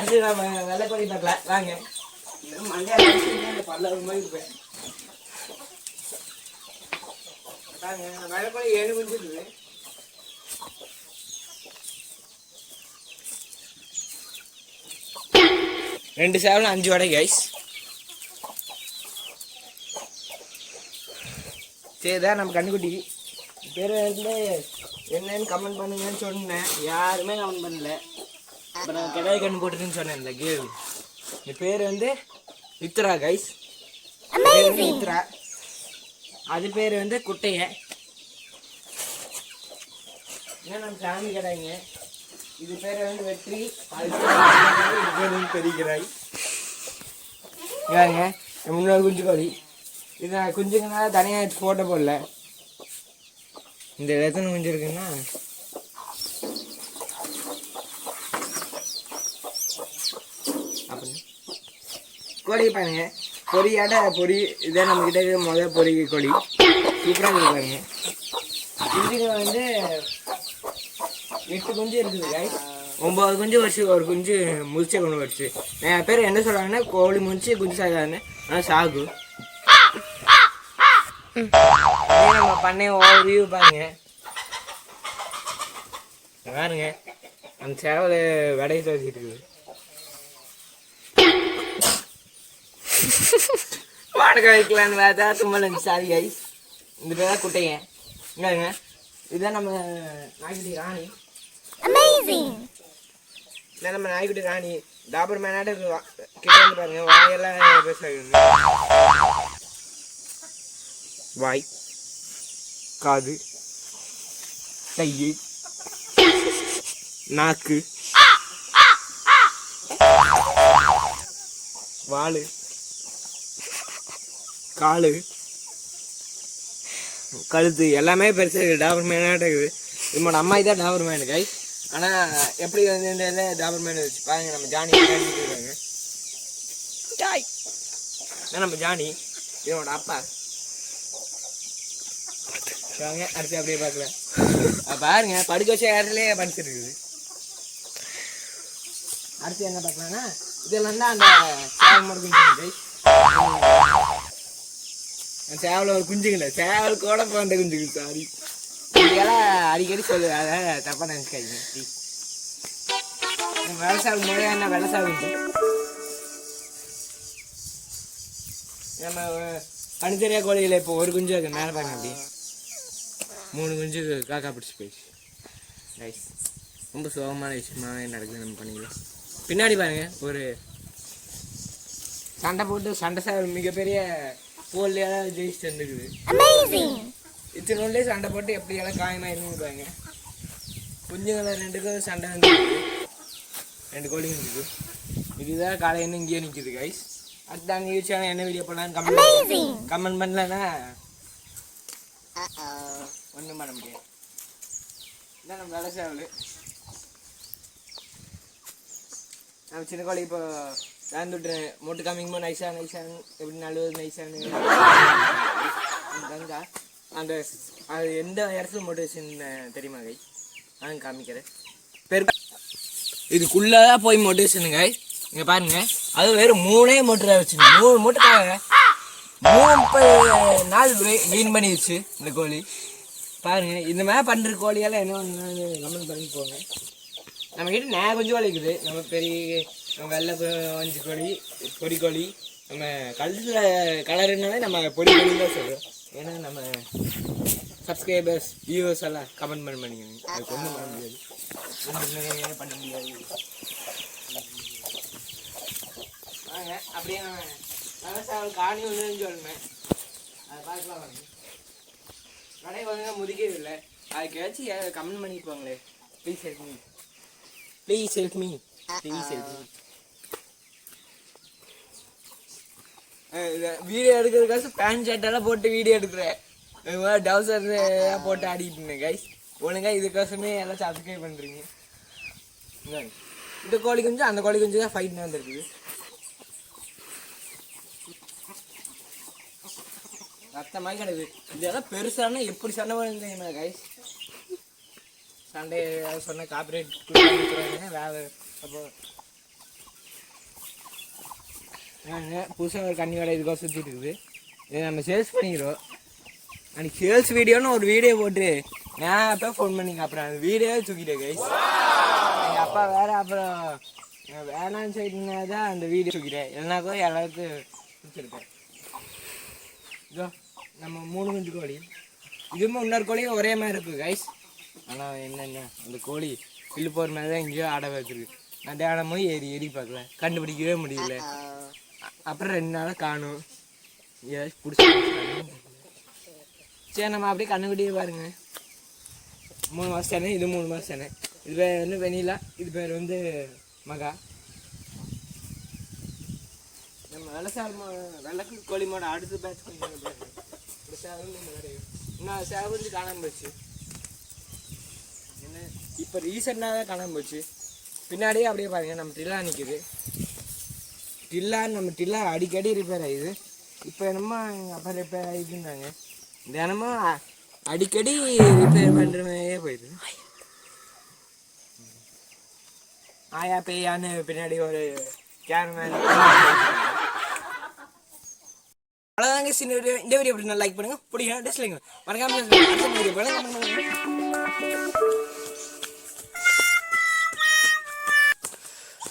அடுத்து நம்ம வெள்ளைக்கோழி பார்க்கலாம் வாங்க. மண்டையா பல்ல ஒரு மாதிரி இருப்பேன். வெள்ளைக்கோழி 7 குஞ்சு இருக்குது. ரெண்டு சேவலும் 5 வடை கைஸ். சரிதான் நம்ம கண்ணுக்குட்டி பேர் வந்து என்னன்னு கமெண்ட் பண்ணுங்கன்னு சொன்னேன். யாருமே கமெண்ட் பண்ணல. அப்புறம் கிடாய் கண்ணு போட்டுருக்குன்னு சொன்னேன். இந்த கேம் இந்த பேர் வந்து வித்ரா கைஸ். பேர் வந்து வித்ரா. அது பேர் வந்து குட்டைய. ஏன்னா நம்ம சாமி கிடாய்ங்க. இது பேர் வந்து வெற்றி. அது பேர் வந்து பெரிய கிடாய். ஏங்க முன்னோரு குஞ்சு கோழி. இது நான் குஞ்சுங்கனால தனியாக ஃபோட்டோ போடல. இந்த எத்தனை குஞ்சு இருக்குன்னா அப்படின்னு கோழி பாருங்க. பொரியாட பொரி இதே நம்ம கிட்ட இருக்கிற முதல் பொரி கோழி சூப்பராக இருப்பாருங்க. குஞ்சுங்க வந்து 8 குஞ்சு இருக்குது காய். 9 குஞ்சு வச்சு ஒரு குஞ்சு முதிச்ச கொண்டு வச்சு. நிறைய பேர் என்ன சொல்கிறாங்கன்னா கோழி முடிச்சு குஞ்சு சாகாதுன்னு. ஆனால் சாகு. நம்ம பண்ண ஓவர்வியூ பாருங்க. பாருங்க அந்த சேவல் விடையை துவச்சிட்டு இருக்குது. வாடகை வைக்கலான்னு வேதா தும்மல் சாரி கைஸ். இந்த பேர் தான் குட்டைங்க. இங்க இதுதான் நம்ம நாய்க்குட்டி ராணி. இதான் நம்ம நாய்க்குட்டி ராணி. டாபர் மேனாட்ட கிட்ட வந்து பாருங்க. வாயெல்லாம் பேசுறாங்க. வாய், காது, கை, நாக்கு, வாலு, காலு, கழுத்து எல்லாமே பெருசு இருக்குது. டாபர் மேனாட்ட இருக்குது. என்னோட அம்மா தான் டாபர் மேனு கை. ஆனால் எப்படி வந்து இந்த டாபர் மேனு வச்சு பாருங்க. நம்ம ஜானி இருக்காங்க. நம்ம ஜானி என்னோட அப்பா. அடுத்து அப்படியே பார்க்கலாம். பாருங்க படுக்க வச்ச இடத்துலயே படிச்சுட்டு இருக்குது. அடுத்து என்ன பார்க்கலாம்னா இதெல்லாம் தான் அந்த சேவல் மட்டும் குஞ்சு. சேவல ஒரு குஞ்சுங்கள சேவல் கூட போன்ற குஞ்சுக்கு. சாரி இதெல்லாம் அடிக்கடி சொல்லு. அதை தப்பா நினைச்சுக்காதீங்க. வெள்ளை சாவு முறையா என்ன வெள்ளை சாவு நம்ம பனித்தறியா கோழியில் இப்போ ஒரு குஞ்சு அது மேலே பாருங்க. அப்படி 3 குஞ்சு காக்கா பிடிச்சி போயிடுச்சு ரைஸ். ரொம்ப சோகமான விஷயமாக நடக்குது. நம்ம பண்ணிக்கலாம். பின்னாடி பாருங்க ஒரு சண்டை போட்டு சண்டை மிகப்பெரிய போலியாக ஜெயிச்சுட்டு வந்துருக்குது. இத்தனை ஒன்றே சண்டை போட்டு எப்படியெல்லாம் காயமாயிருன்னு பாருங்க. குஞ்சுங்களை 2க்கும் சண்டை வந்து 2 கோழி இருக்குது. இதுதான் காலையின்னு இங்கேயே நிற்கிது கைஸ். அடுத்த அங்கே யூஸான என்ன வீடியோ பண்ணலான்னு கமெண்ட் பண்ணலன்னா ஒன்றும் பண்ண முடியாது. இதான் நம்ம வெள்ளை சேவல். நம்ம சின்ன கோழி இப்போ வேந்து விட்டுறேன். மொட்டு காமிக்கும்போது நைஸானு எப்படி நல்லது நைஸானு தங்கா அந்த அது எந்த இடத்துல மொட்டு வச்சுன்னு தெரியுமா கை? நான் காமிக்கிறேன். இதுக்குள்ளதான் போய் மொட்டு வச்சுருங்க. இங்கே பாருங்க அது வெறும் 3 மொட்டு வச்சுருங்க. 3 மொட்டுக்காக 30 நாள் வீண் பண்ணிடுச்சு இந்த கோழி. பாருங்க இந்த மாதிரி பண்ணுற கோழியெல்லாம் என்ன கமெண்ட் பண்ணி போங்க. நம்மக்கிட்ட நிறைய கொஞ்சம் கோழி இருக்குது. நம்ம பெரிய வெள்ளை வஞ்சி கோழி, பொடி கோழி, நம்ம கழுத்தில் கலருனாலே நம்ம பொடி கோழி தான் சொல்கிறோம். ஏன்னா நம்ம சப்ஸ்கிரைபர்ஸ் வியூவர்ஸ் எல்லாம் கமெண்ட் பண்ணிக்கணும். அதுக்கு ஒன்றும் பண்ண முடியாது. ஒன்றுமே பண்ண முடியாது. வாங்க அப்படியே விவசாயம் காணி ஒன்றுன்னு சொல்லுவேன். அதை பார்க்கலாம் வாங்க. கடை வந்து முதிக்கிறது இல்லை. அதுக்காச்சும் கமெண்ட் பண்ணி போங்களே. Please help me. Please help me. Please help me. Video எடுக்கிறதுக்காச்சும் பேண்ட் ஷர்ட்டெல்லாம் போட்டு வீடியோ எடுக்கிறேன். டவுசர் போட்டு ஆடிட்டு இருந்தேன் கைஸ். ஒழுங்கா இதுக்கோசமே எல்லாம் சப்ஸ்கிரைப் பண்ணுறீங்க. இந்த கோழி குஞ்சு அந்த கோழி குஞ்சு தான் ஃபைட்னு வந்துருக்குது. ரத்தமாக கிடக்குது. இதெல்லாம் பெருசானா எப்படி சண்டை பண்ணுறீங்க கைஸ்? சண்டை சொன்ன காப்பிரைட் வேலை. அப்போ புதுசாக ஒரு கண்ணி வேலை இதுக்காக சுற்றிட்டு இருக்குது. இதை நம்ம சேல்ஸ் பண்ணிக்கிறோம். அன்றைக்கி சேல்ஸ் வீடியோன்னு ஒரு வீடியோ போட்டு நான் அப்போ ஃபோன் பண்ணிங்க. அப்புறம் அந்த வீடியோவே தூக்கிட்டேன் கைஸ். எங்கள் அப்பா வேறு அப்புறம் வேணான்னு சொல்லிட்டுனா தான் அந்த வீடியோ தூக்கிட்டேன். எல்லாருக்கும் எல்லாருக்கும் பிடிச்சிருக்கேன். இதோ நம்ம 3 குஞ்சு கோழி. இதுவும் இன்னொரு கோழியும் ஒரே மாதிரி இருக்குது கைஸ். ஆனால் என்னென்ன அந்த கோழி பில்லு போகிற மாதிரி தான் எங்கேயோ ஆட வச்சுருக்கு. நான் தேடமும் ஏறி பார்க்கல, கண்டுபிடிக்கவே முடியல. அப்புறம் 2 நாளாக காணும். ஏதாச்சும் பிடிச்சி சரி நம்ம அப்படியே கண்ணுக்குட்டியே பாருங்க. 3 மாதம் சேனை, இது 3 மாதம் சேனை. இது பேர் வந்து வெனிலா, இது பேர் வந்து மகா. நம்ம வெள்ளக்கு கோழி மாட அடுத்த பேட்ச் கொஞ்சம் இன்னும் சேவந்து காணாமல் போச்சு. என்ன இப்போ ரீசெண்டாக தான் காணாமல் போச்சு. பின்னாடியே அப்படியே பாருங்க நம்ம டில்லா நிற்குது. டில்லா அடிக்கடி ரிப்பேர் ஆகிடுது. இப்போ என்னமோ எங்கள் அப்பா ரிப்பேர் ஆகிட்டுருந்தாங்க. தினமும் அடிக்கடி ரிப்பேர் பண்ணுற மாதிரியே போயிடுது. ஆயா பேயான்னு பின்னாடி ஒரு கேமரா. அவ்வளோதாங்க சின்ன வீடியோ. இந்த வீடியோ எப்படி லைக் பண்ணுங்கள், பிடிக்கும் டிஸ்லைக் பண்ணுங்கள். மறக்காம வீடியோ பண்ணுங்கள்.